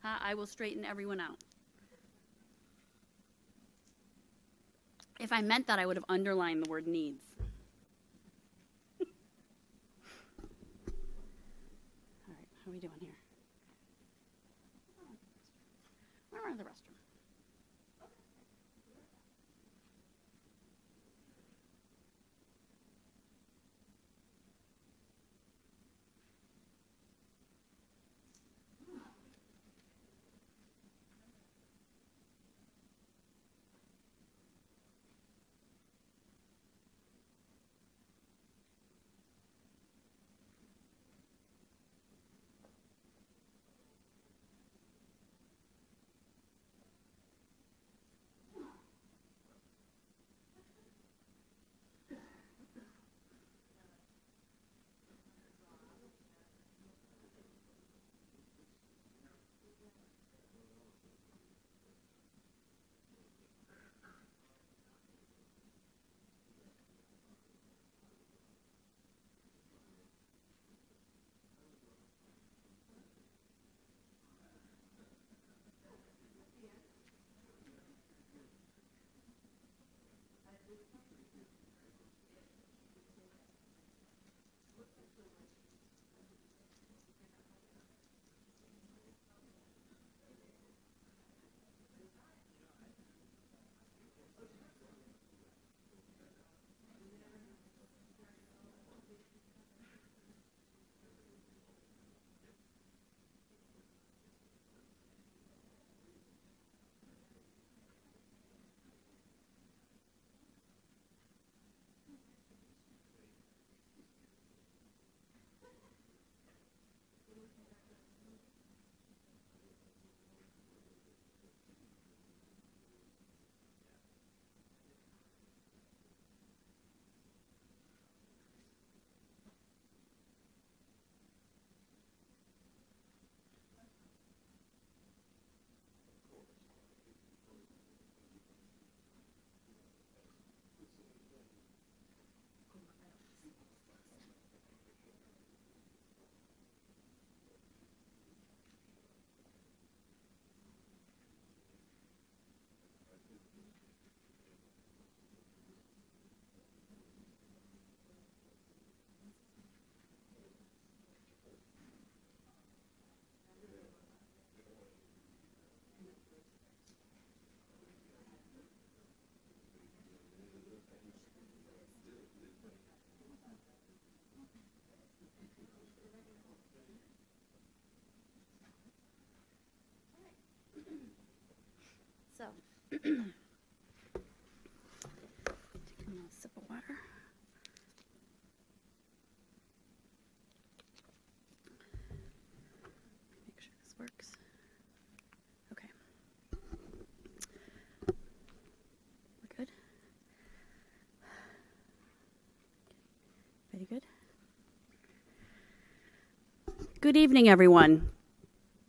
I will straighten everyone out. If I meant that, I would have underlined the word needs. All right, how are we doing here? Where are the restroom? So, taking a little sip of water. Make sure this works. Okay. We're good? Very good. Good evening, everyone.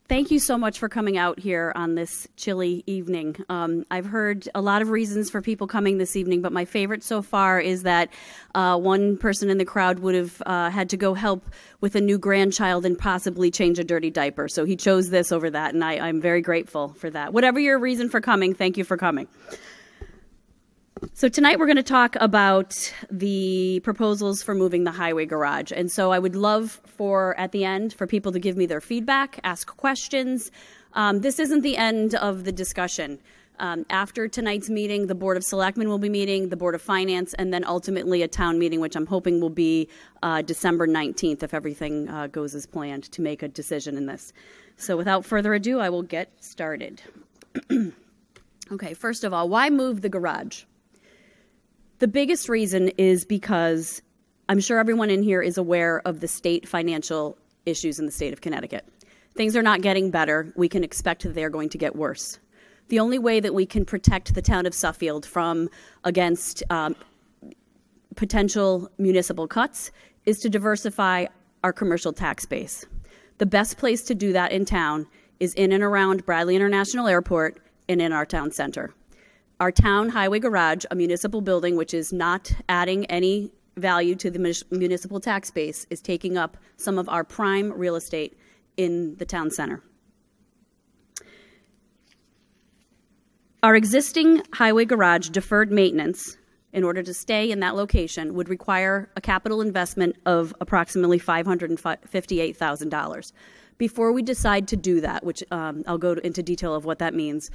Thank you so much for coming out here on this chilly evening. I've heard a lot of reasons for people coming this evening, but my favorite so far is that one person in the crowd would have had to go help with a new grandchild and possibly change a dirty diaper. So he chose this over that, and I'm very grateful for that. Whatever your reason for coming, thank you for coming. So tonight we're going to talk about the proposals for moving the highway garage. And so I would love at the end, for people to give me their feedback, ask questions. This isn't the end of the discussion. After tonight's meeting, the Board of Selectmen will be meeting, the Board of Finance, and then ultimately a town meeting, which I'm hoping will be December 19th, if everything goes as planned, to make a decision in this. So without further ado, I will get started. Okay, first of all, why move the garage? The biggest reason is because I'm sure everyone in here is aware of the state financial issues in the state of Connecticut. Things are not getting better. We can expect that they're going to get worse. The only way that we can protect the town of Suffield against potential municipal cuts is to diversify our commercial tax base. The best place to do that in town is in and around Bradley International Airport and in our town center. Our town highway garage, a municipal building which is not adding any value to the municipal tax base, is taking up some of our prime real estate in the town center. Our existing highway garage deferred maintenance, in order to stay in that location, would require a capital investment of approximately $558,000. Before we decide to do that, which I'll go into detail of what that means,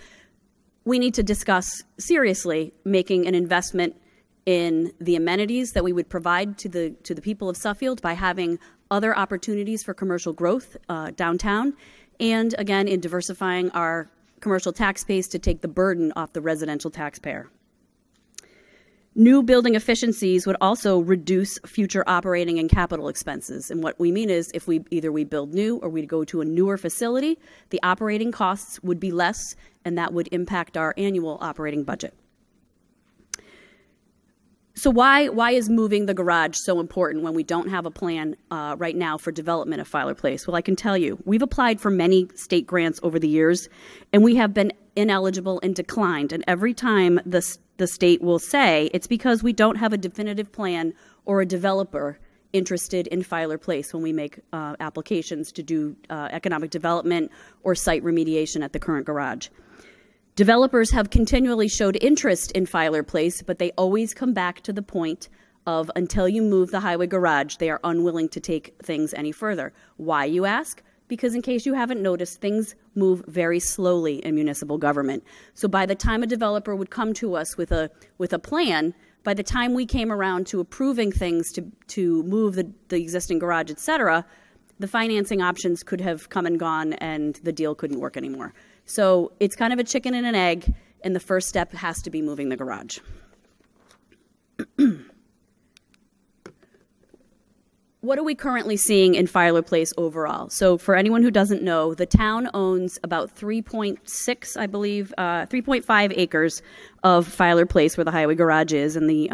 we need to discuss seriously making an investment in the amenities that we would provide to the people of Suffield by having other opportunities for commercial growth downtown, and again in diversifying our commercial tax base to take the burden off the residential taxpayer. New building efficiencies would also reduce future operating and capital expenses. And what we mean is if we build new or we go to a newer facility, the operating costs would be less, and that would impact our annual operating budget. So why is moving the garage so important when we don't have a plan right now for development of Filer Place? Well, I can tell you, we've applied for many state grants over the years, and we have been ineligible and declined. And every time the state will say it's because we don't have a definitive plan or a developer interested in Filer Place when we make applications to do economic development or site remediation at the current garage. Developers have continually showed interest in Filer Place, but they always come back to the point of until you move the highway garage, they are unwilling to take things any further. Why, you ask? Because in case you haven't noticed, things move very slowly in municipal government. So by the time a developer would come to us with a plan, by the time we came around to approving things to move the existing garage, et cetera, the financing options could have come and gone and the deal couldn't work anymore. So it's kind of a chicken and an egg, and the first step has to be moving the garage. What are we currently seeing in Filer Place overall? So for anyone who doesn't know, the town owns about 3.6, I believe, 3.5 acres of Filer Place where the highway garage is and the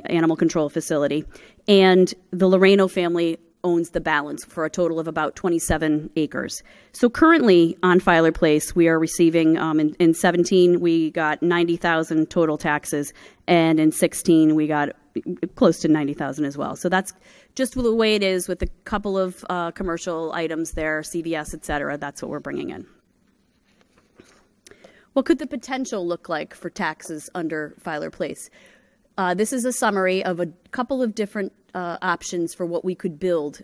animal control facility. And the Loreno family owns the balance for a total of about 27 acres. So currently on Filer Place, we are receiving, in 17, we got 90,000 total taxes, and in 16, we got close to 90,000 as well. So that's just the way it is with a couple of commercial items there, CVS, et cetera. That's what we're bringing in. What could the potential look like for taxes under Filer Place? This is a summary of a couple of different options for what we could build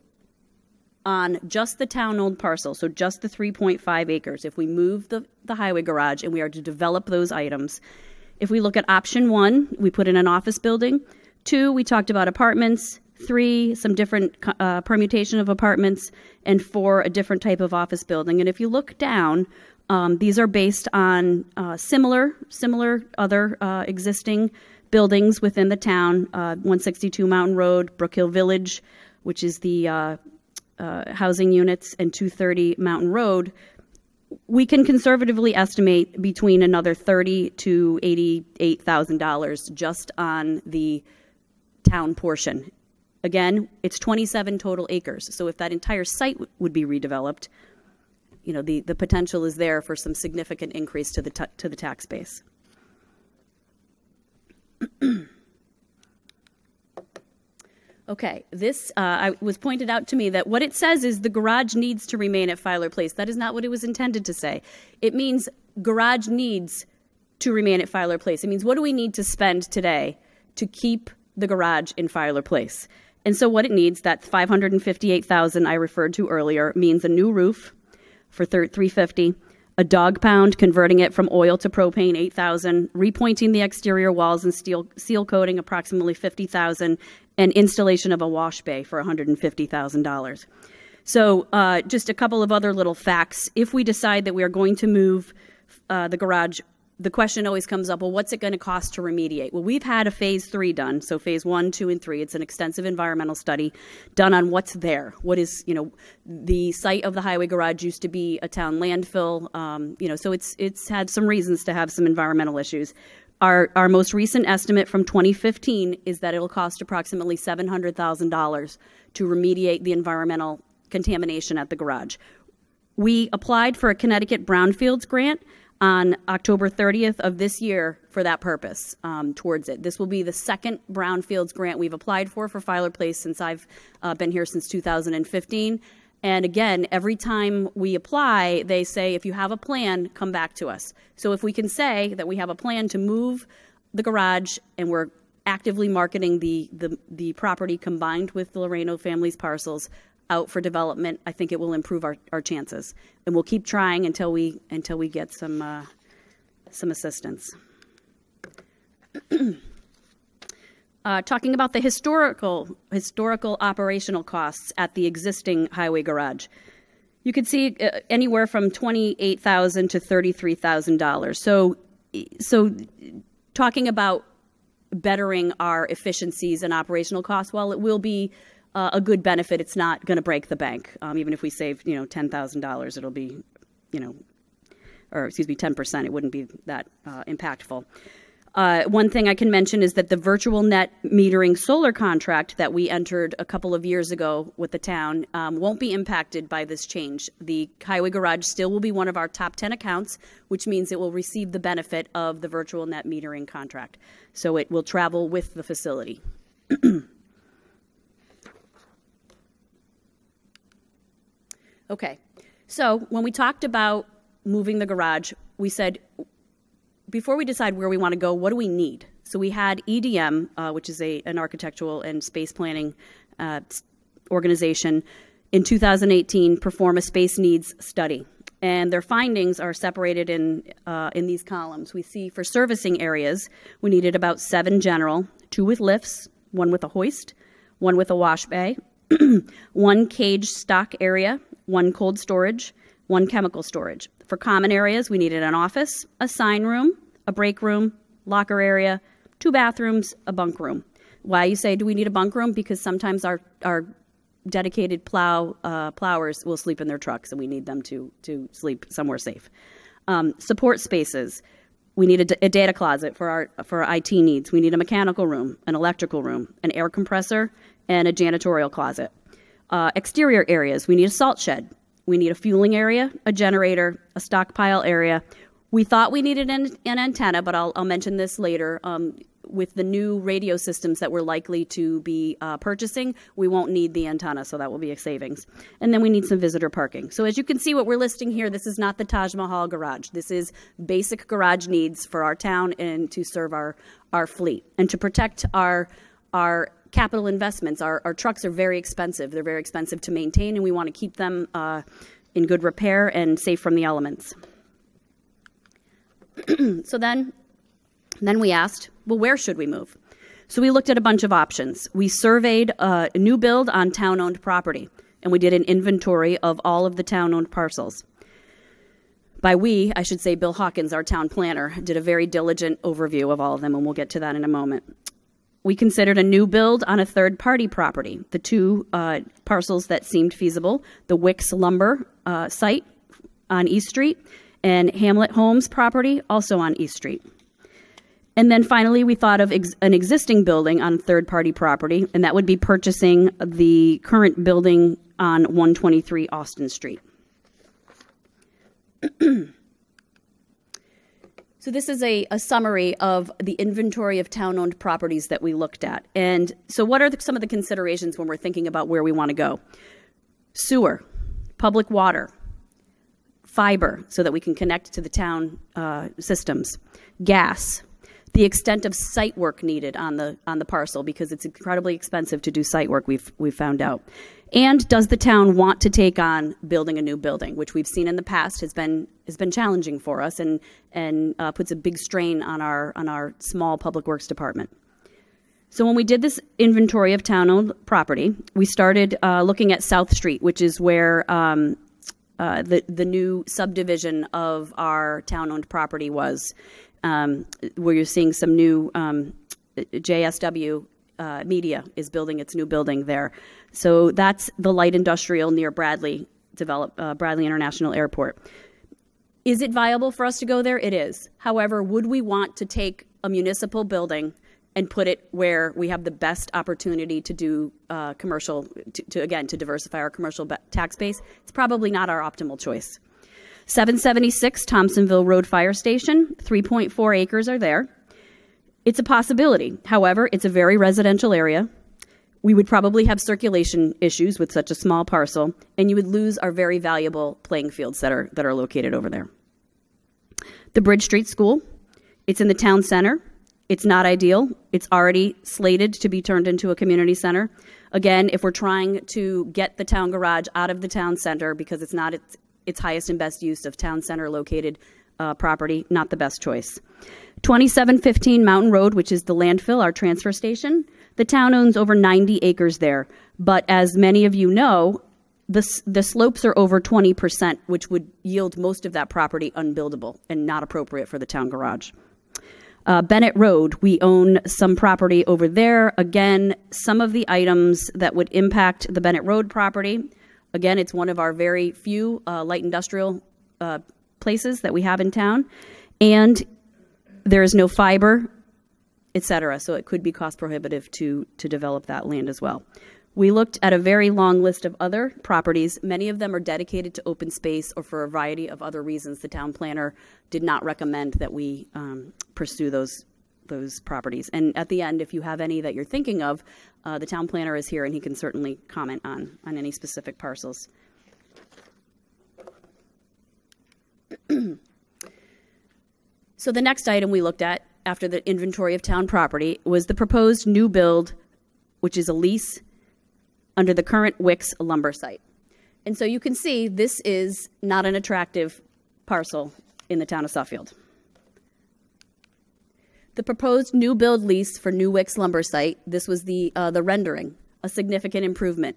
on just the town-owned parcel, so just the 3.5 acres. If we move the highway garage and we are to develop those items, if we look at option 1, we put in an office building. 2, we talked about apartments. 3, some different permutation of apartments. And 4, a different type of office building. And if you look down, these are based on similar other existing buildings within the town, 162 Mountain Road, Brook Hill Village, which is the housing units, and 230 Mountain Road. We can conservatively estimate between another $30,000 to $88,000 just on the town portion. Again, it's 27 total acres. So if that entire site would be redeveloped, you know, the potential is there for some significant increase to the tax base. Okay, this was pointed out to me that what it says is the garage needs to remain at Filer Place. That is not what it was intended to say. It means garage needs to remain at Filer Place. It means what do we need to spend today to keep the garage in Filer Place? And so what it needs, that $558,000 I referred to earlier, means a new roof for $350,000, a dog pound, converting it from oil to propane, $8,000, repointing the exterior walls and seal coating, approximately $50,000, and installation of a wash bay for $150,000. So just a couple of other little facts. If we decide that we are going to move the garage, the question always comes up, well, what's it going to cost to remediate? Well, we've had a phase 3 done, so phase 1, 2, and 3. It's an extensive environmental study done on what's there. What is, you know, the site of the highway garage used to be a town landfill, you know, so it's had some reasons to have some environmental issues. Our most recent estimate from 2015 is that it'll cost approximately $700,000 to remediate the environmental contamination at the garage. We applied for a Connecticut Brownfields grant on October 30th of this year for that purpose, towards it. This will be the second Brownfields grant we've applied for Filer Place since I've been here since 2015. And again, every time we apply, they say, if you have a plan, come back to us. So if we can say that we have a plan to move the garage and we're actively marketing the property combined with the Loreno family's parcels out for development, I think it will improve our chances. And we'll keep trying until we get some assistance. Talking about the historical operational costs at the existing highway garage. You could see anywhere from $28,000 to $33,000. So talking about bettering our efficiencies and operational costs, while it will be a good benefit, it's not going to break the bank. Even if we save, $10,000, it'll be, or excuse me, 10%. It wouldn't be that impactful. One thing I can mention is that the virtual net metering solar contract that we entered a couple of years ago with the town won't be impacted by this change. The highway garage still will be one of our top 10 accounts, which means it will receive the benefit of the virtual net metering contract. So it will travel with the facility. Okay, so when we talked about moving the garage, we said, before we decide where we want to go, what do we need? So we had EDM, which is an architectural and space planning organization, in 2018 perform a space needs study. And their findings are separated in these columns. We see for servicing areas, we needed about 7 general, 2 with lifts, 1 with a hoist, 1 with a wash bay, 1 cage stock area, 1 cold storage, 1 chemical storage. For common areas, we needed an office, a sign room, a break room, locker area, 2 bathrooms, a bunk room. Why you say, do we need a bunk room? Because sometimes our dedicated plowers will sleep in their trucks, and we need them to sleep somewhere safe. Support spaces. We need a data closet for our IT needs. We need a mechanical room, an electrical room, an air compressor, and a janitorial closet. Exterior areas. We need a salt shed. We need a fueling area, a generator, a stockpile area. We thought we needed an antenna, but I'll mention this later. With the new radio systems that we're likely to be purchasing, we won't need the antenna, so that will be a savings. And then we need some visitor parking. So as you can see, what we're listing here, this is not the Taj Mahal garage. This is basic garage needs for our town and to serve our fleet. And to protect our capital investments. Our trucks are very expensive. They're very expensive to maintain, and we want to keep them in good repair and safe from the elements. So then we asked, well, where should we move? So we looked at a bunch of options. We surveyed a new build on town-owned property, and we did an inventory of all of the town-owned parcels. By we, I should say Bill Hawkins, our town planner, did a very diligent overview of all of them, and we'll get to that in a moment. We considered a new build on a third-party property. The 2 parcels that seemed feasible, the Wicks Lumber site on East Street and Hamlet Homes property, also on East Street. And then finally, we thought of an existing building on third-party property, and that would be purchasing the current building on 123 Austin Street. So this is a summary of the inventory of town-owned properties that we looked at. And so what are some of the considerations when we're thinking about where we want to go? Sewer, public water, fiber so that we can connect to the town systems, gas, the extent of site work needed on the parcel, because it's incredibly expensive to do site work, we've found out. And does the town want to take on building a new building, which we've seen in the past has been challenging for us and puts a big strain on our small public works department. So when we did this inventory of town-owned property, we started looking at South Street, which is where the new subdivision of our town-owned property was, where you're seeing some new JSW Media is building its new building there. So that's the light industrial near Bradley International Airport. Is it viable for us to go there? It is. However, would we want to take a municipal building and put it where we have the best opportunity to do commercial, to diversify our commercial tax base? It's probably not our optimal choice. 776 Thompsonville Road Fire Station, 3.4 acres are there. It's a possibility. However, it's a very residential area. We would probably have circulation issues with such a small parcel, and you would lose our very valuable playing fields that are located over there. The Bridge Street School, it's in the town center. It's not ideal. It's already slated to be turned into a community center. Again, if we're trying to get the town garage out of the town center because it's not its highest and best use of town center located property, not the best choice. 2715 Mountain Road, which is the landfill, our transfer station. The town owns over 90 acres there, but as many of you know, the slopes are over 20%, which would yield most of that property unbuildable and not appropriate for the town garage. Bennett Road, we own some property over there. Again, some of the items that would impact the Bennett Road property. Again, it's one of our very few light industrial places that we have in town, and there is no fiber, etc. So it could be cost prohibitive to develop that land as well. We looked at a very long list of other properties. Many of them are dedicated to open space or for a variety of other reasons. The town planner did not recommend that we pursue those properties. And at the end, if you have any that you're thinking of, the town planner is here and he can certainly comment on any specific parcels. So the next item we looked at after the inventory of town property was the proposed new build, which is a lease under the current Wicks lumber site. And so you can see this is not an attractive parcel in the town of Suffield. The proposed new build lease for New Wicks lumber site, this was the rendering, a significant improvement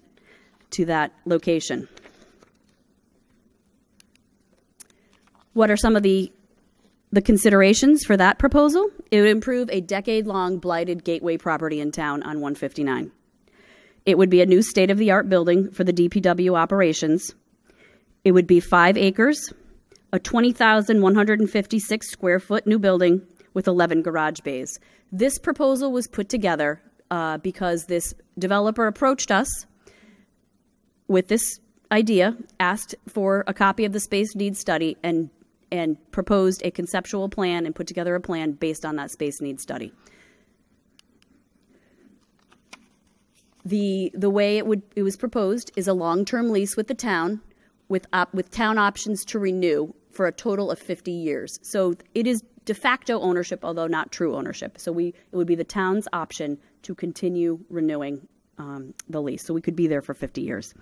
to that location. What are some of the considerations for that proposal? It would improve a decade-long blighted gateway property in town on 159. It would be a new state-of-the-art building for the DPW operations. It would be 5 acres, a 20,156 square foot new building with 11 garage bays. This proposal was put together because this developer approached us with this idea, asked for a copy of the space needs study, and proposed a conceptual plan and put together a plan based on that space needs study. The way it was proposed is a long-term lease with the town with town options to renew for a total of 50 years. So it is de facto ownership, although not true ownership. So it would be the town's option to continue renewing the lease. So we could be there for 50 years.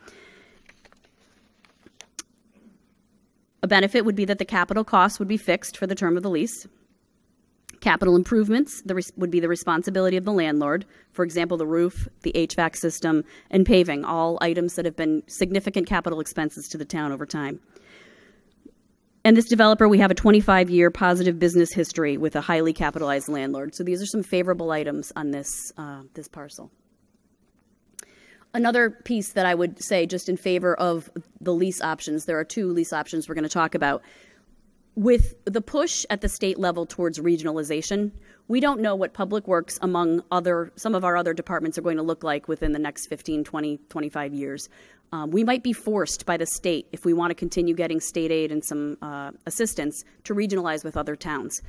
A benefit would be that the capital costs would be fixed for the term of the lease. Capital improvements would be the responsibility of the landlord. For example, the roof, the HVAC system, and paving, all items that have been significant capital expenses to the town over time. And this developer, we have a 25-year positive business history with a highly capitalized landlord. So these are some favorable items on this parcel. Another piece that I would say just in favor of the lease options, there are 2 lease options we're going to talk about. With the push at the state level towards regionalization, we don't know what public works among some of our other departments are going to look like within the next 15, 20, 25 years. We might be forced by the state, if we want to continue getting state aid and some assistance, to regionalize with other towns.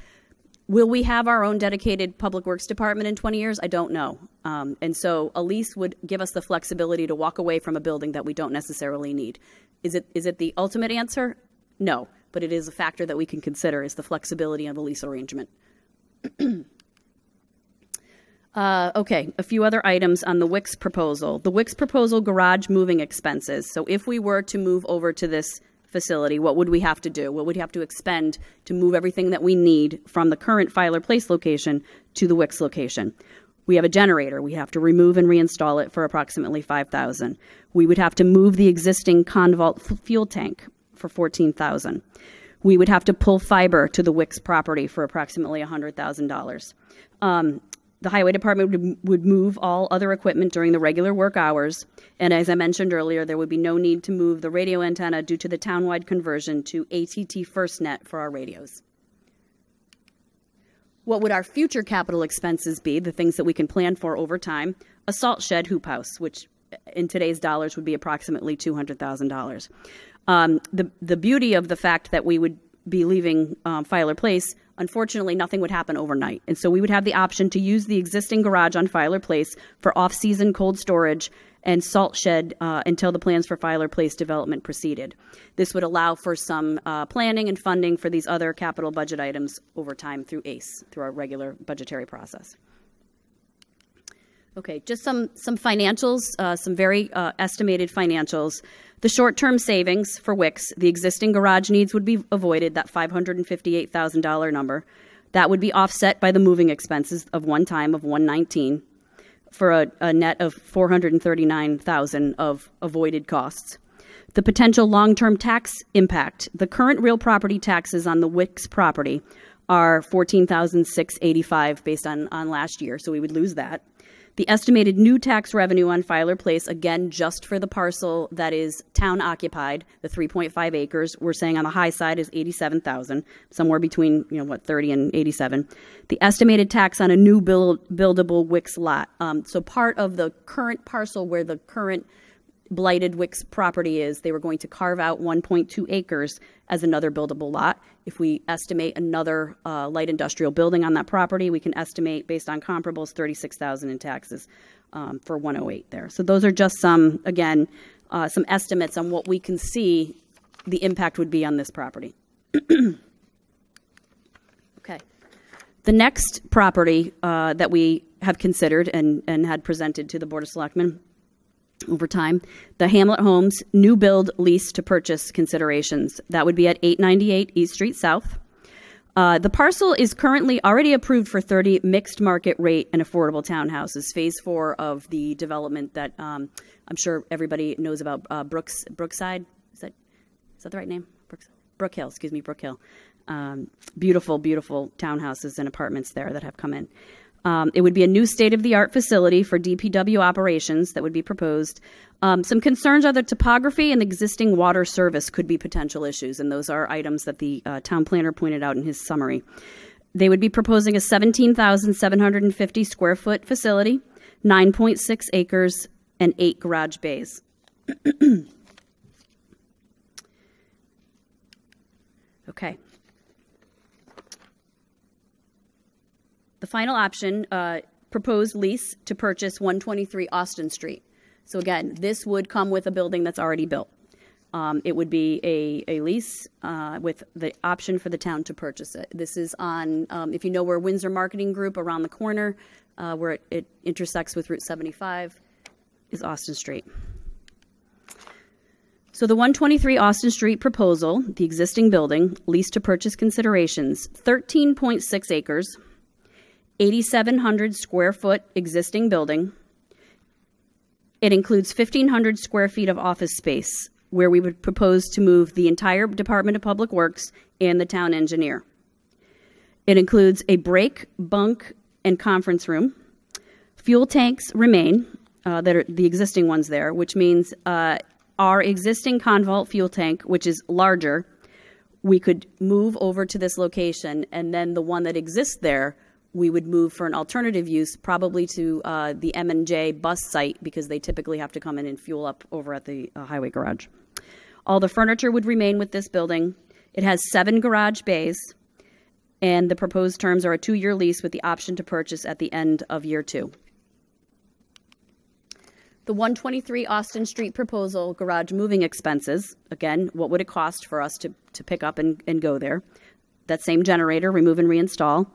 Will we have our own dedicated public works department in 20 years? I don't know. And so a lease would give us the flexibility to walk away from a building that we don't necessarily need. Is it the ultimate answer? No. But it is a factor that we can consider, is the flexibility of the lease arrangement. Okay, a few other items on the Wicks proposal. The Wicks proposal garage moving expenses. So if we were to move over to this facility, what would we have to do? What would we have to expend to move everything that we need from the current Filer Place location to the Wicks location? We have a generator. We have to remove and reinstall it for approximately $5,000. We would have to move the existing Convault fuel tank for $14,000. We would have to pull fiber to the Wicks property for approximately $100,000. The highway department would move all other equipment during the regular work hours. And as I mentioned earlier, there would be no need to move the radio antenna due to the townwide conversion to ATT FirstNet for our radios. What would our future capital expenses be, the things that we can plan for over time? A salt shed hoop house, which in today's dollars would be approximately $200,000. The beauty of the fact that we would be leaving Filer Place, Unfortunately, nothing would happen overnight. And so we would have the option to use the existing garage on Filer Place for off-season cold storage and salt shed until the plans for Filer Place development proceeded. This would allow for some planning and funding for these other capital budget items over time through ACE, through our regular budgetary process. Okay, just some financials, some very estimated financials. The short-term savings for Wicks, the existing garage needs would be avoided, that $558,000 number. That would be offset by the moving expenses of one time of $119 for a net of $439,000 of avoided costs. The potential long-term tax impact, the current real property taxes on the Wicks property are $14,685 based on last year, so we would lose that. The estimated new tax revenue on Filer Place, again, just for the parcel that is town occupied, the 3.5 acres, we're saying on the high side is $87,000, somewhere between 30 and 87. The estimated tax on a new buildable Wicks lot. So part of the current parcel where the current blighted Wicks property is, they were going to carve out 1.2 acres as another buildable lot. If we estimate another light industrial building on that property, we can estimate, based on comparables, $36,000 in taxes for 108 there. So those are just some, again, some estimates on what we can see the impact would be on this property. Okay. The next property that we have considered and had presented to the Board of Selectmen over time, the Hamlet Homes new build lease to purchase considerations. That would be at 898 East Street South. The parcel is currently already approved for 30 mixed market rate and affordable townhouses, phase 4 of the development that I'm sure everybody knows about, Brookside. Is that the right name? Brook Hill, excuse me, Brook Hill. Beautiful, beautiful townhouses and apartments there that have come in. It would be a new state-of-the-art facility for DPW operations that would be proposed. Some concerns are the topography and existing water service could be potential issues, and those are items that the town planner pointed out in his summary. They would be proposing a 17,750 square foot facility, 9.6 acres, and 8 garage bays. Okay. The final option, proposed lease to purchase 123 Austin Street. So again, this would come with a building that's already built. It would be a lease with the option for the town to purchase it. This is on, if you know where Windsor Marketing Group, around the corner, where it intersects with Route 75, is Austin Street. So the 123 Austin Street proposal, the existing building, lease to purchase considerations, 13.6 acres, 8,700 square foot existing building. It includes 1,500 square feet of office space, where we would propose to move the entire Department of Public Works and the town engineer. It includes a break, bunk, and conference room. Fuel tanks remain, that are the existing ones there, which means our existing Convault fuel tank, which is larger, we could move over to this location, and then the one that exists there we would move for an alternative use, probably to the M&J bus site, because they typically have to come in and fuel up over at the highway garage. All the furniture would remain with this building. It has 7 garage bays, and the proposed terms are a 2-year lease with the option to purchase at the end of year 2. The 123 Austin Street proposal, garage moving expenses, again, what would it cost for us to pick up and go there? That same generator, remove and reinstall.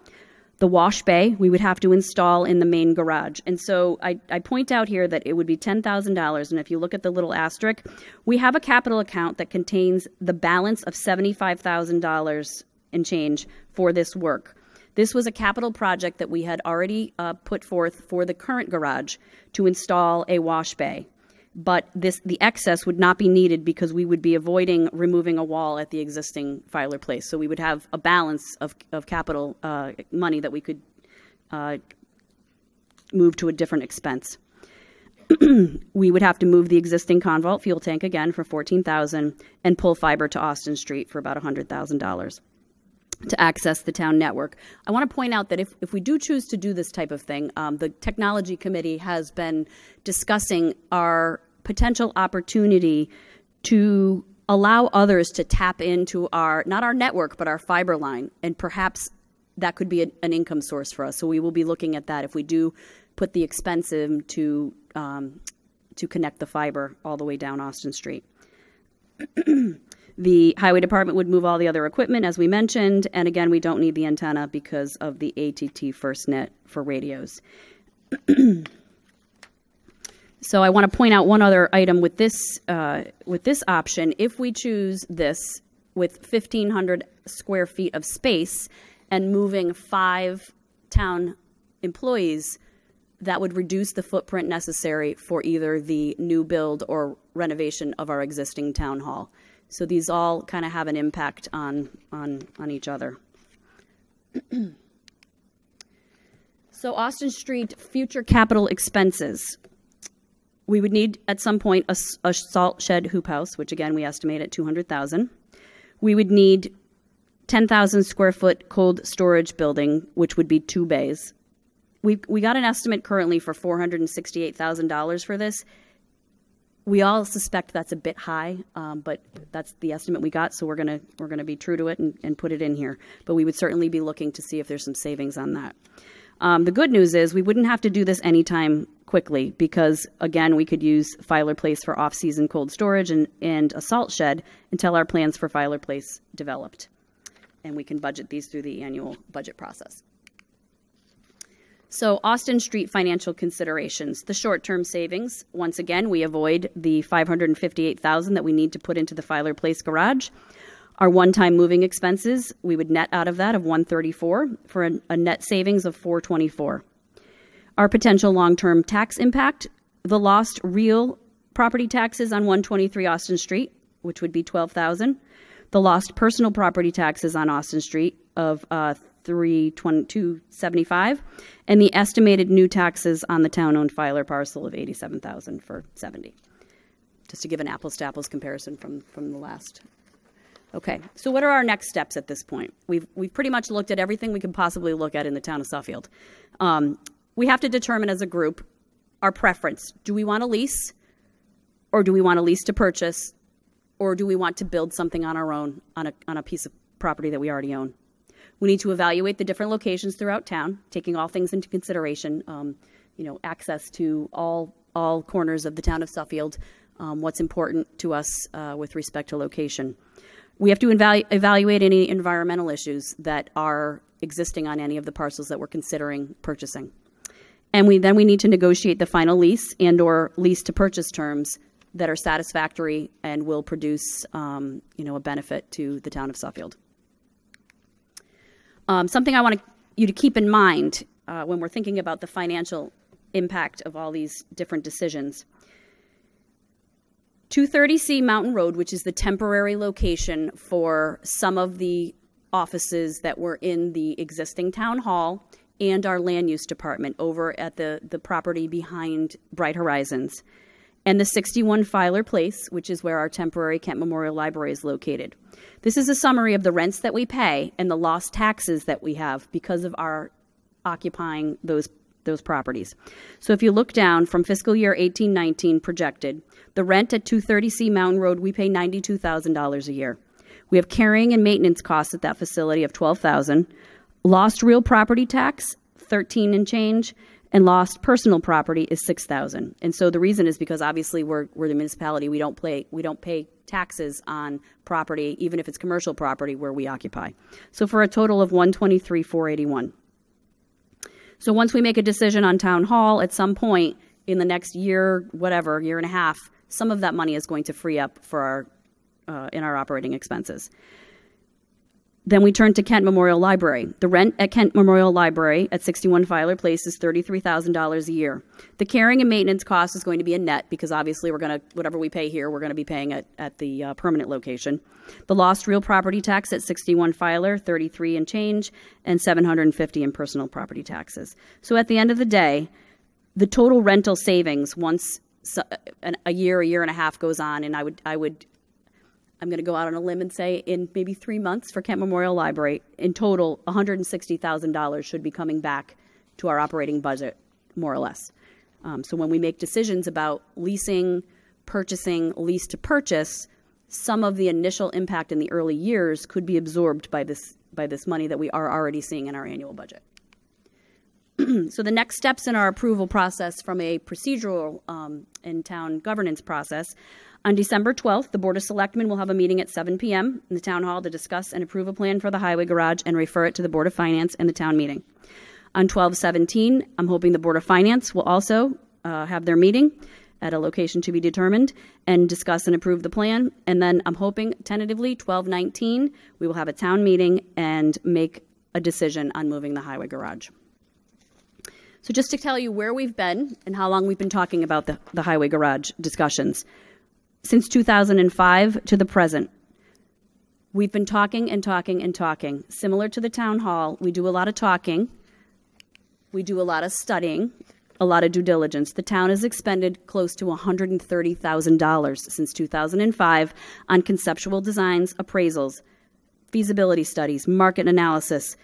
The wash bay, we would have to install in the main garage. And so I point out here that it would be $10,000. And if you look at the little asterisk, we have a capital account that contains the balance of $75,000 and change for this work. This was a capital project that we had already put forth for the current garage to install a wash bay. But the excess would not be needed because we would be avoiding removing a wall at the existing Filer Place. So we would have a balance of capital money that we could move to a different expense. We would have to move the existing Convault fuel tank again for $14,000 and pull fiber to Austin Street for about $100,000 to access the town network. I want to point out that if we do choose to do this type of thing, the Technology Committee has been discussing our potential opportunity to allow others to tap into our, not our network, but our fiber line, and perhaps that could be an income source for us. So we will be looking at that if we do put the expense in to connect the fiber all the way down Austin Street. The highway department would move all the other equipment, as we mentioned, and again, we don't need the antenna because of the AT&T FirstNet for radios. So I want to point out one other item with this option. If we choose this with 1,500 square feet of space and moving 5 town employees, that would reduce the footprint necessary for either the new build or renovation of our existing town hall. So these all kind of have an impact on each other. So Austin Street future capital expenses. We would need at some point a salt shed hoop house, which again we estimate at $200,000. We would need 10,000 square foot cold storage building, which would be 2 bays. We got an estimate currently for $468,000 for this. We all suspect that's a bit high, but that's the estimate we got, so we're gonna be true to it and put it in here. But we would certainly be looking to see if there's some savings on that. The good news is we wouldn't have to do this anytime quickly because, again, we could use Filer Place for off-season cold storage and a salt shed until our plans for Filer Place developed. And we can budget these through the annual budget process. So Austin Street financial considerations. The short-term savings, once again, we avoid the $558,000 that we need to put into the Filer Place garage. Our one-time moving expenses, we would net out of that of $134 for a net savings of $424. Our potential long-term tax impact, the lost real property taxes on 123 Austin Street, which would be $12,000. The lost personal property taxes on Austin Street of $322.75, and the estimated new taxes on the town-owned Filer parcel of $87,000 for $70. Just to give an apples-to-apples comparison from the last. Okay, so what are our next steps at this point? We've pretty much looked at everything we could possibly look at in the town of Suffield. We have to determine as a group our preference. Do we want to lease, or do we want to lease to purchase, or do we want to build something on our own on a piece of property that we already own? We need to evaluate the different locations throughout town, taking all things into consideration. Access to all corners of the town of Suffield. What's important to us with respect to location. We have to evaluate any environmental issues that are existing on any of the parcels that we're considering purchasing. And we need to negotiate the final lease and or lease to purchase terms that are satisfactory and will produce a benefit to the town of Suffield. Something I want you to keep in mind when we're thinking about the financial impact of all these different decisions. 230C Mountain Road, which is the temporary location for some of the offices that were in the existing town hall and our land use department over at the property behind Bright Horizons, and the 61 Filer Place, which is where our temporary Kent Memorial Library is located. This is a summary of the rents that we pay and the lost taxes that we have because of our occupying those properties. So if you look down from fiscal year 18-19 projected, the rent at 230C Mountain Road, we pay $92,000 a year. We have carrying and maintenance costs at that facility of $12,000, lost real property tax, $13 and change, and lost personal property is $6,000. And so the reason is because obviously we're the municipality. We don't pay taxes on property, even if it's commercial property where we occupy. So for a total of $123,481. So once we make a decision on town hall, at some point in the next year, year and a half, some of that money is going to free up for in our operating expenses. Then we turn to Kent Memorial Library. The rent at Kent Memorial Library at 61 Filer Place is $33,000 a year. The carrying and maintenance cost is going to be a net because obviously whatever we pay here, we're going to be paying at the permanent location. The lost real property tax at 61 Filer, $33 and change, and $750 in personal property taxes. So at the end of the day, the total rental savings once a year and a half goes on, and I'm going to go out on a limb and say in maybe 3 months for Kent Memorial Library, in total, $160,000 should be coming back to our operating budget, more or less. So when we make decisions about leasing, purchasing, lease to purchase, some of the initial impact in the early years could be absorbed by this money that we are already seeing in our annual budget. So the next steps in our approval process from a procedural and town governance process, on December 12th, the Board of Selectmen will have a meeting at 7 p.m. in the Town Hall to discuss and approve a plan for the highway garage and refer it to the Board of Finance and the town meeting. On 12/17, I'm hoping the Board of Finance will also have their meeting at a location to be determined and discuss and approve the plan. And then I'm hoping tentatively 12/19, we will have a town meeting and make a decision on moving the highway garage. So just to tell you where we've been and how long we've been talking about the highway garage discussions. Since 2005 to the present, we've been talking and talking and talking. Similar to the town hall, we do a lot of talking. We do a lot of studying, a lot of due diligence. The town has expended close to $130,000 since 2005 on conceptual designs, appraisals, feasibility studies, market analysis,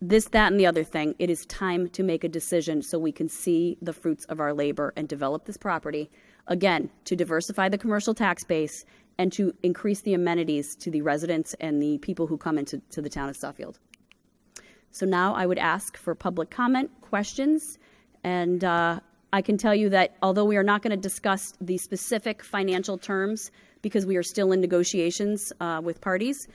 this, that, and the other thing. It is time to make a decision so we can see the fruits of our labor and develop this property, again, to diversify the commercial tax base and to increase the amenities to the residents and the people who come into the town of Suffield. So now I would ask for public comment, questions, and I can tell you that although we are not going to discuss the specific financial terms because we are still in negotiations with parties,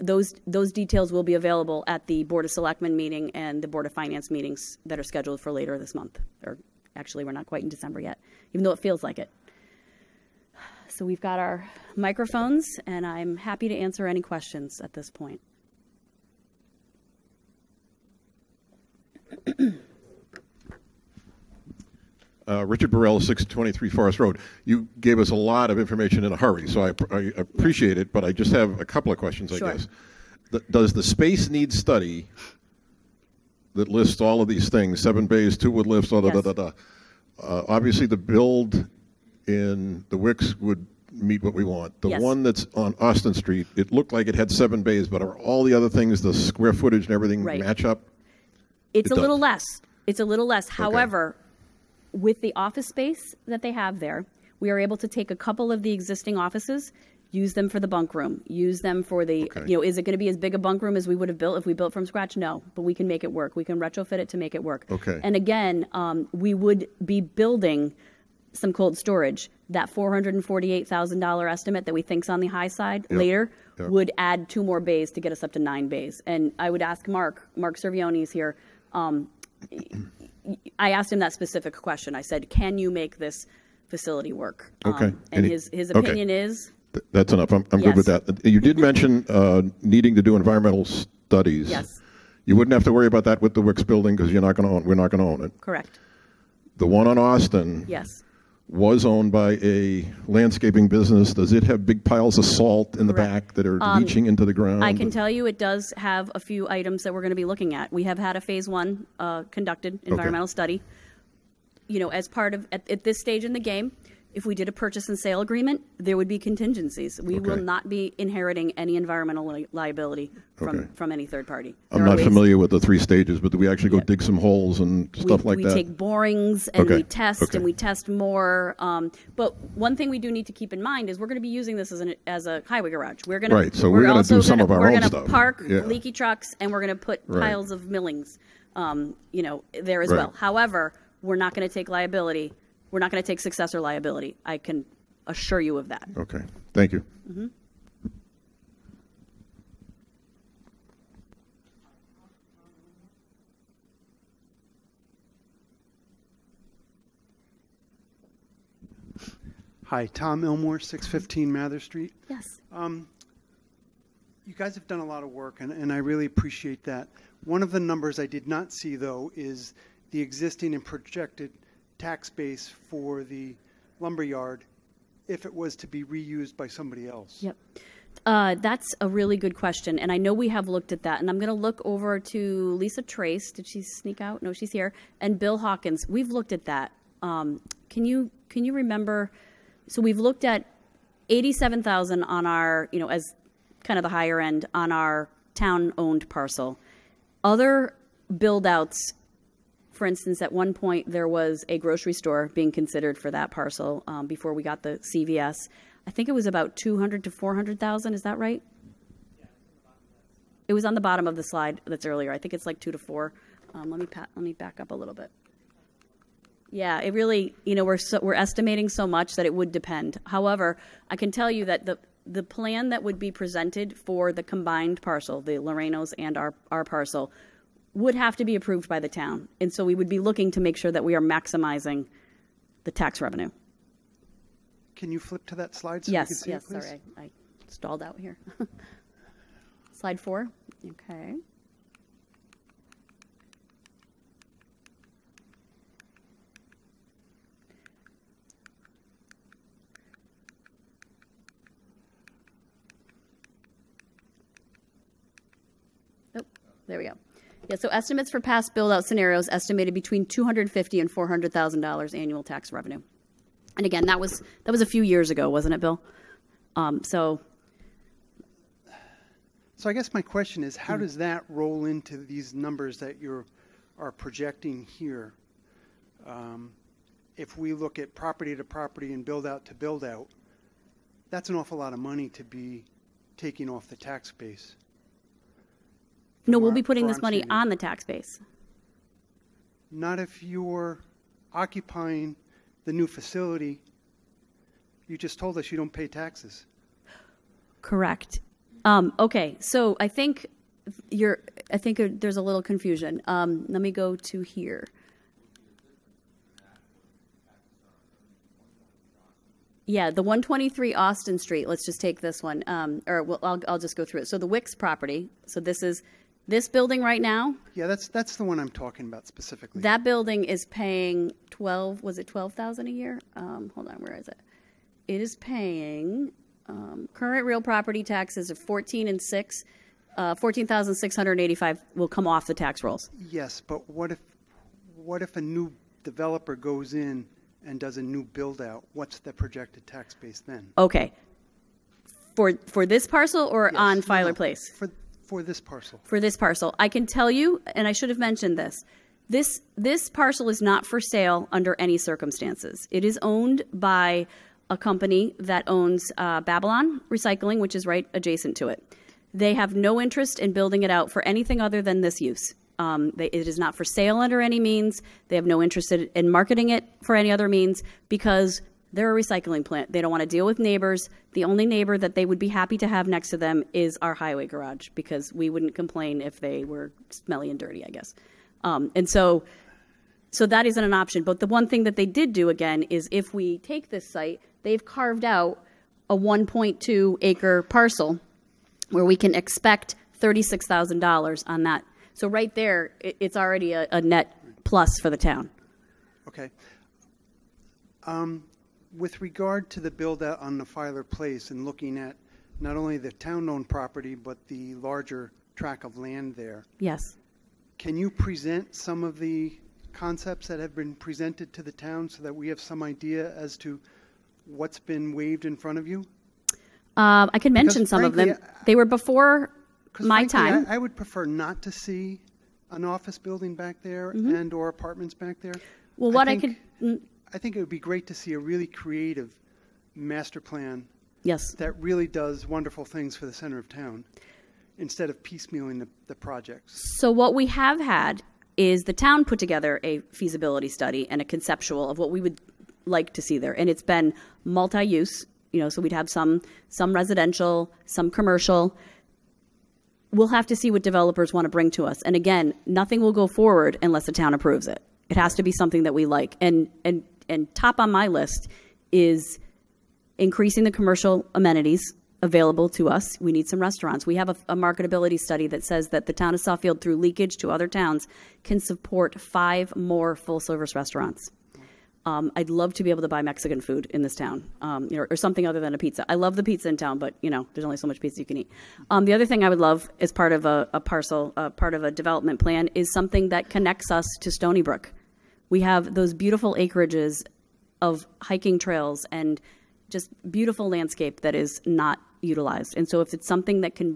those details will be available at the Board of Selectmen meeting and the Board of Finance meetings that are scheduled for later this month. Or actually, we're not quite in December yet, even though it feels like it. So we've got our microphones, and I'm happy to answer any questions at this point. Richard Burrell, 623 Forest Road. You gave us a lot of information in a hurry, so I appreciate it, but I just have a couple of questions, Sure. I guess. Does the space needs study that lists all of these things, 7 bays, 2 wood lifts, obviously the build in the Wicks would meet what we want. The Yes. one that's on Austin Street, it looked like it had 7 bays, but are all the other things, the square footage and everything, Right. match up? It's It a little does. less. It's a little less. Okay. However, with the office space that they have there, we are able to take a couple of the existing offices, use them for the bunk room, use them for the, Okay. is it going to be as big a bunk room as we would have built if we built from scratch? No, but we can make it work. We can retrofit it to make it work. Okay. And again, we would be building some cold storage. That $448,000 estimate that we think's on the high side later would add 2 more bays to get us up to 9 bays. And I would ask Mark Servioni's here. I asked him that specific question. I said, "Can you make this facility work?" Okay. And his opinion is That's enough. I'm good Yes. with that. You did mention needing to do environmental studies. yes, You wouldn't have to worry about that with the Wicks building because we're not going to own it. correct. The one on Austin Yes, was owned by a landscaping business. Does it have big piles of salt in the Correct. back that are leaching into the ground? I can tell you it does have a few items that we're going to be looking at. We have had a phase 1 conducted environmental study. As part of at this stage in the game, if we did a purchase and sale agreement, there would be contingencies. We will not be inheriting any environmental liability from any third party. I'm not familiar with the 3 stages, but do we actually go dig some holes and stuff like that? We take borings and we test Okay. and we test more. But one thing we do need to keep in mind is we're going to be using this as a highway garage. We're going to Right, so we're gonna also do some of our we're own gonna stuff. park Yeah. leaky trucks and we're going to put Right. piles of millings, there as Right. well. However, we're not going to take liability. We're not going to take successor liability. I can assure you of that. Okay, thank you. Hi, Tom Ilmore, 615 Mather Street. Yes. You guys have done a lot of work, and I really appreciate that. One of the numbers I did not see, though, is the existing and projected tax base for the lumberyard if it was to be reused by somebody else. Yep. That's a really good question, and I know we have looked at that. And I'm going to look over to Lisa Trace. Did she sneak out? No, she's here. And Bill Hawkins. We've looked at that. Can you remember? So we've looked at 87,000 on our, as kind of the higher end on our town-owned parcel. Other build-outs. For instance, at one point there was a grocery store being considered for that parcel before we got the CVS. I think it was about 200 to 400,000. Is that right? It was on the bottom of the slide that's earlier. I think it's like 2 to 4. Let me back up a little bit. Yeah, it really, we're estimating so much that it would depend. However, I can tell you that the plan that would be presented for the combined parcel, the Lorenos and our parcel, would have to be approved by the town. And so we would be looking to make sure that we are maximizing the tax revenue. Can you flip to that slide so Yes, we can see yes, it, please? sorry, I stalled out here. Slide 4, okay. Oh, there we go. Yeah, so estimates for past build-out scenarios estimated between $250,000 and $400,000 annual tax revenue. And again, that was a few years ago, wasn't it, Bill? So I guess my question is, how does that roll into these numbers that you are projecting here? If we look at property to property and build out to build out, that's an awful lot of money to be taking off the tax base. no, we'll be putting this money on the tax base. Not if you're occupying the new facility. You just told us you don't pay taxes. Correct. Okay, so I think there's a little confusion. Let me go to here. Yeah, the 123 Austin Street. Let's just take this one, I'll just go through it. So the Wicks property. So this is this building right now. Yeah, that's the one I'm talking about specifically. That building is paying $12,000 a year? Hold on, where is it? It is paying current real property taxes of $14,685 will come off the tax rolls. Yes, but what if a new developer goes in and does a new build out? What's the projected tax base then? Okay. For this parcel or Yes, on Filer no, Place? For this parcel. For this parcel. I can tell you, and I should have mentioned this, this parcel is not for sale under any circumstances. It is owned by a company that owns Babylon Recycling, which is right adjacent to it. They have no interest in building it out for anything other than this use. It is not for sale under any means. They have no interest in marketing it for any other means because they're a recycling plant. They don't want to deal with neighbors. The only neighbor that they would be happy to have next to them is our highway garage because we wouldn't complain if they were smelly and dirty, I guess. And so that isn't an option. But the one thing that they did do, again, is if we take this site, they've carved out a 1.2 acre parcel where we can expect $36,000 on that. So right there, it's already a net plus for the town. Okay. With regard to the build out on the Filer Place and looking at not only the town-owned property but the larger tract of land there, Yes. can you present some of the concepts that have been presented to the town so that we have some idea as to what's been waived in front of you? I can mention some of them. They were before my time. I would prefer not to see an office building back there and or apartments back there. Well, I think it would be great to see a really creative master plan Yes. that really does wonderful things for the center of town instead of piecemealing the projects. So what we have had is the town put together a feasibility study and a conceptual of what we would like to see there. And it's been multi-use, so we'd have some residential, some commercial. We'll have to see what developers want to bring to us. And again, nothing will go forward unless the town approves it. It has to be something that we like. And top on my list is increasing the commercial amenities available to us. We need some restaurants. We have a marketability study that says that the town of Suffield, through leakage to other towns, can support 5 more full-service restaurants. I'd love to be able to buy Mexican food in this town, or something other than a pizza. I love the pizza in town, but there's only so much pizza you can eat. The other thing I would love as part of a parcel, part of a development plan, is something that connects us to Stony Brook. We have those beautiful acreages of hiking trails and just beautiful landscape that is not utilized. And so if it's something that can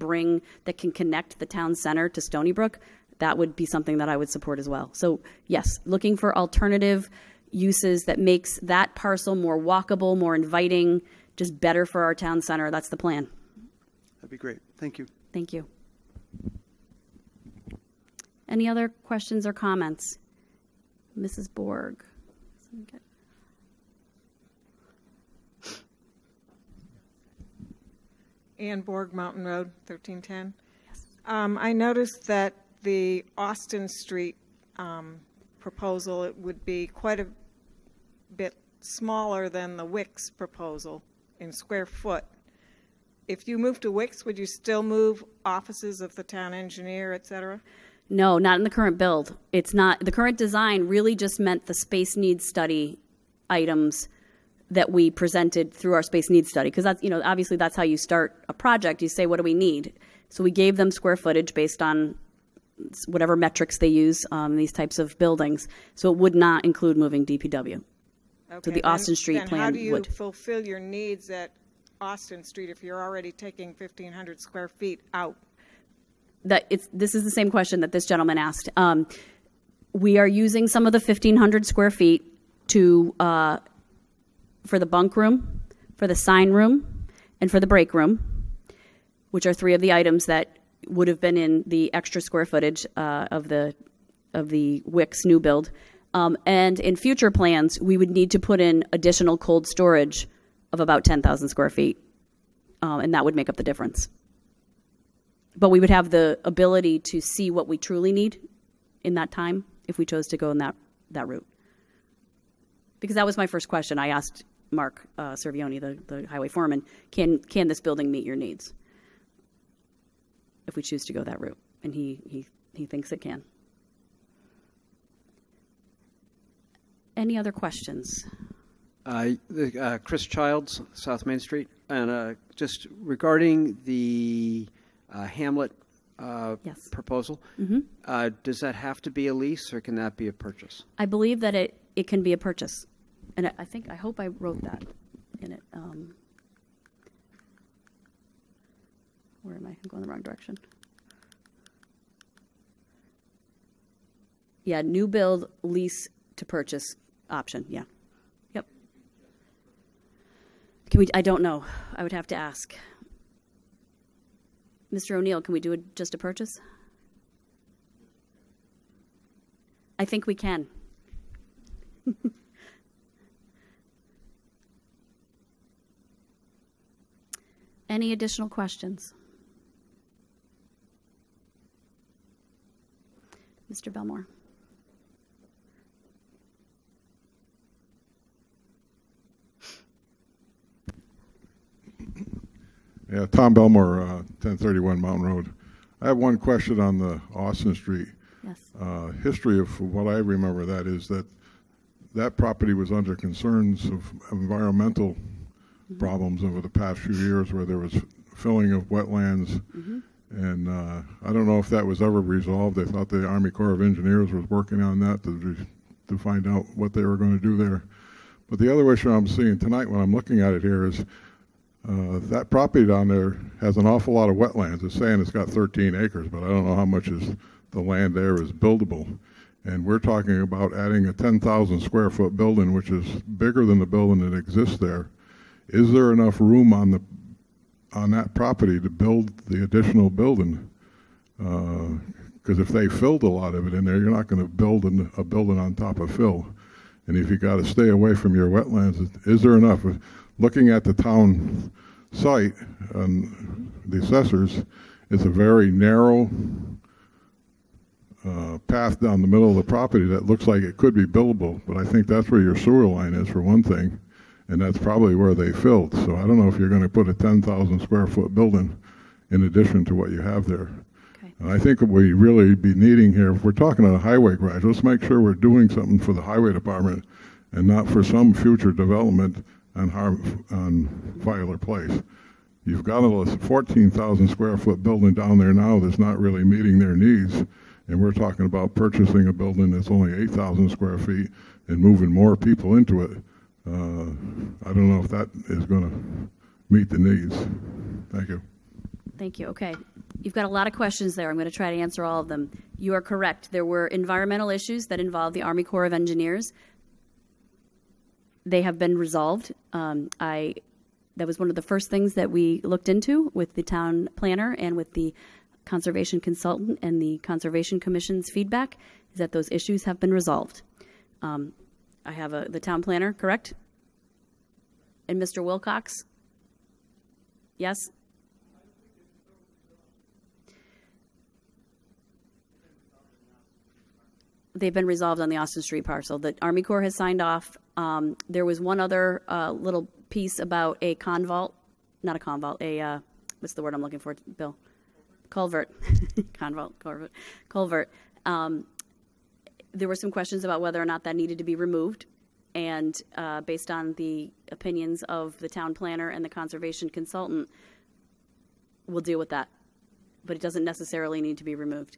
connect the town center to Stony Brook, that would be something that I would support as well. So yes, looking for alternative uses that makes that parcel more walkable, more inviting just better for our town center. That's the plan. That'd be great. Thank you. Thank you. Any other questions or comments? Mrs. Borg. Ann Borg, Mountain Road, 1310. Yes. I noticed that the Austin Street proposal, it would be quite a bit smaller than the Wicks proposal in square foot. If you move to Wicks, would you still move offices of the town engineer, et cetera? No, not in the current build. It's not. The current design really just meant the space needs study items that we presented through our space needs study, because that's, obviously that's how you start a project. You say, what do we need? So we gave them square footage based on whatever metrics they use on these types of buildings. So it would not include moving DPW. Okay, so the Austin Street plan would. How do you fulfill your needs at Austin Street if you're already taking 1,500 square feet out? This is the same question that this gentleman asked. We are using some of the 1,500 square feet for the bunk room, for the sign room, and for the break room, which are 3 of the items that would have been in the extra square footage of the Wicks new build. And in future plans, we would need to put in additional cold storage of about 10,000 square feet, and that would make up the difference. But we would have the ability to see what we truly need in that time if we chose to go in that route. Because that was my first question. I asked Mark Servioni, the highway foreman, can this building meet your needs if we choose to go that route? And he thinks it can. Any other questions? Chris Childs, South Main Street. And just regarding the Hamlet yes. proposal, does that have to be a lease or can that be a purchase? I believe that it can be a purchase. And I hope I wrote that in it. Where am I? I'm going the wrong direction. Yeah, new build, lease to purchase option. Yeah. Yep. I don't know. I would have to ask. Mr. O'Neill, can we do just a purchase? I think we can. Any additional questions? Mr. Belmore. Yeah, Tom Belmore, 1031 Mountain Road. I have one question on the Austin Street. Yes. History of what I remember that is that property was under concerns of environmental problems over the past few years where there was filling of wetlands. And I don't know if that was ever resolved. I thought the Army Corps of Engineers was working on that to find out what they were going to do there. But the other issue I'm seeing tonight when I'm looking at it here is that property down there has an awful lot of wetlands. It's saying it's got 13 acres, but I don't know how much is the land there is buildable. And we're talking about adding a 10,000 square foot building, which is bigger than the building that exists there. Is there enough room on that property to build the additional building? Because if they filled a lot of it in there, you're not going to build a building on top of fill. And if you got to stay away from your wetlands, is there enough? Looking at the town site and the assessors, it's a very narrow path down the middle of the property that looks like it could be buildable, but I think that's where your sewer line is for one thing, and that's probably where they filled. So I don't know if you're going to put a 10,000 square foot building in addition to what you have there. Okay. And I think what we really be needing here, if we're talking about a highway garage, let's make sure we're doing something for the highway department and not for some future development on Filer Place. You've got a 14,000 square foot building down there now that's not really meeting their needs, and we're talking about purchasing a building that's only 8,000 square feet and moving more people into it. I don't know if that is going to meet the needs. Thank you. Thank you. Okay. You've got a lot of questions there. I'm going to try to answer all of them. You are correct. There were environmental issues that involved the Army Corps of Engineers. They have been resolved. I That was one of the first things that we looked into with the town planner and with the conservation consultant and the Conservation Commission's feedback, is that those issues have been resolved. I have the town planner, correct? And Mr. Wilcox? Yes? They've been resolved on the Austin Street parcel. The Army Corps has signed off. There was one other little piece about a convolt, not a convolt, what's the word I'm looking for, Bill? Culvert. Culvert. There were some questions about whether or not that needed to be removed. And based on the opinions of the town planner and the conservation consultant, we'll deal with that. But it doesn't necessarily need to be removed.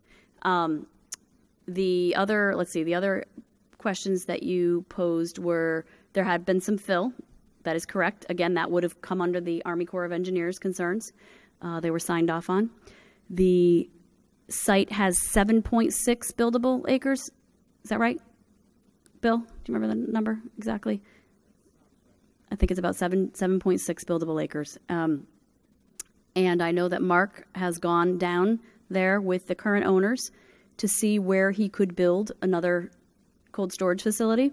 The other questions that you posed were, there had been some fill. That is correct. Again, that would have come under the Army Corps of Engineers concerns. They were signed off on. The site has 7.6 buildable acres. Is that right, Bill? Do you remember the number exactly? I think it's about 7.6 buildable acres. And I know that Mark has gone down there with the current owners to see where he could build another cold storage facility.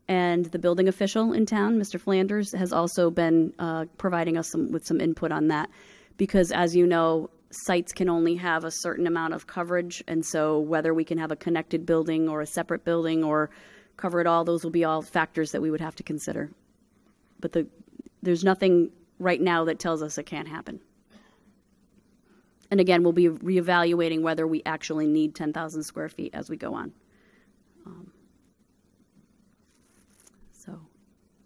And the building official in town, Mr. Flanders, has also been providing us with some input on that. Because as you know, sites can only have a certain amount of coverage. And so whether we can have a connected building or a separate building or cover it all, those will be all factors that we would have to consider. But there's nothing right now that tells us it can't happen. And again, we'll be reevaluating whether we actually need 10,000 square feet as we go on. So,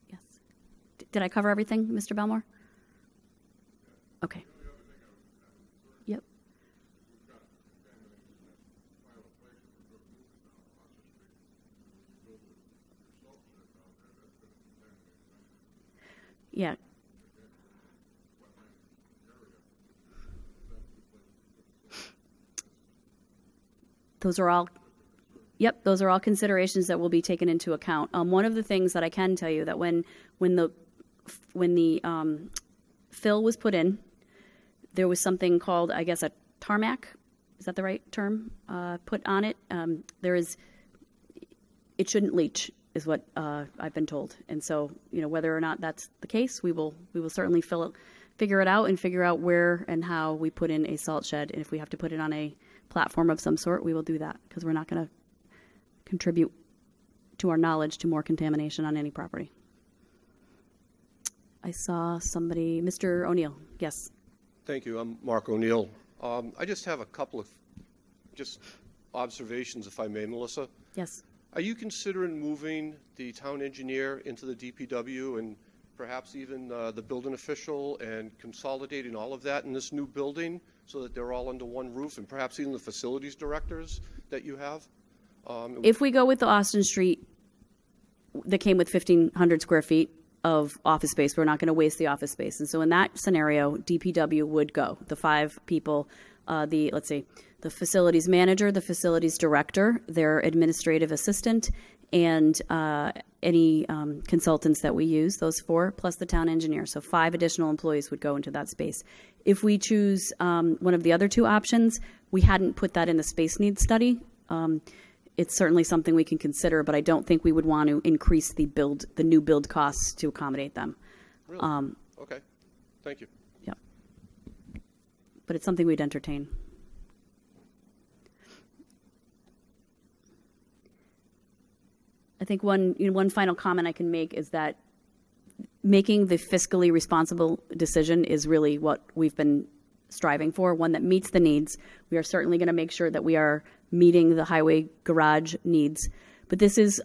yes. Did I cover everything, Mr. Belmore? Okay. Yep. Yeah. Those are all considerations that will be taken into account. One of the things that I can tell you that when the fill was put in, there was something called, I guess, a tarmac. Is that the right term? Put on it. It shouldn't leach, is what I've been told. And so, whether or not that's the case, we will certainly figure it out and figure out where and how we put in a salt shed. And if we have to put it on a platform of some sort, we will do that, because we're not going to contribute to our knowledge to more contamination on any property. I saw somebody, Mr. O'Neill. Yes. Thank you. I'm Mark O'Neill. I just have a couple of observations, if I may, Melissa. Yes. Are you considering moving the town engineer into the DPW and perhaps even the building official and consolidating all of that in this new building so that they're all under one roof, and perhaps even the facilities directors that you have? If we go with the Austin Street, that came with 1,500 square feet of office space, we're not going to waste the office space. And so in that scenario, DPW would go. The 5 people, the facilities manager, the facilities director, their administrative assistant, and any consultants that we use, those 4, plus the town engineer. So 5 additional employees would go into that space. If we choose one of the other 2 options, we hadn't put that in the space needs study. It's certainly something we can consider, but I don't think we would want to increase the new build costs to accommodate them. Really? Okay. Thank you. Yeah. But it's something we'd entertain. I think one final comment I can make is that making the fiscally responsible decision is really what we've been striving for, one that meets the needs. We are certainly going to make sure that we are meeting the highway garage needs. But this is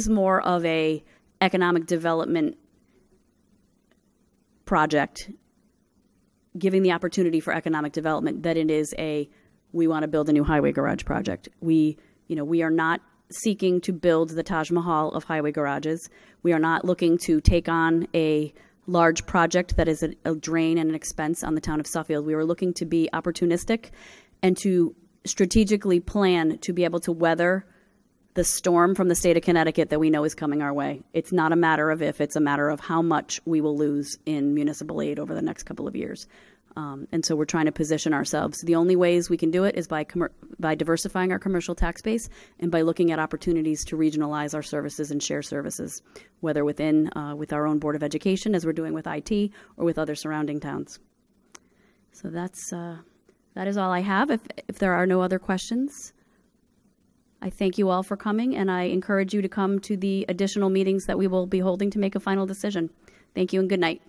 more of a economic development project, giving the opportunity for economic development, than it is we want to build a new highway garage project. We are not seeking to build the Taj Mahal of highway garages. We are not looking to take on a large project that is a drain and an expense on the town of Suffield. We were looking to be opportunistic and to strategically plan to be able to weather the storm from the state of Connecticut that we know is coming our way. It's not a matter of if, it's a matter of how much we will lose in municipal aid over the next couple of years. And so we're trying to position ourselves. The only ways we can do it is by diversifying our commercial tax base and by looking at opportunities to regionalize our services and share services, whether within with our own Board of Education, as we're doing with IT, or with other surrounding towns. So that is all I have. If there are no other questions, I thank you all for coming, and I encourage you to come to the additional meetings that we will be holding to make a final decision. Thank you and good night.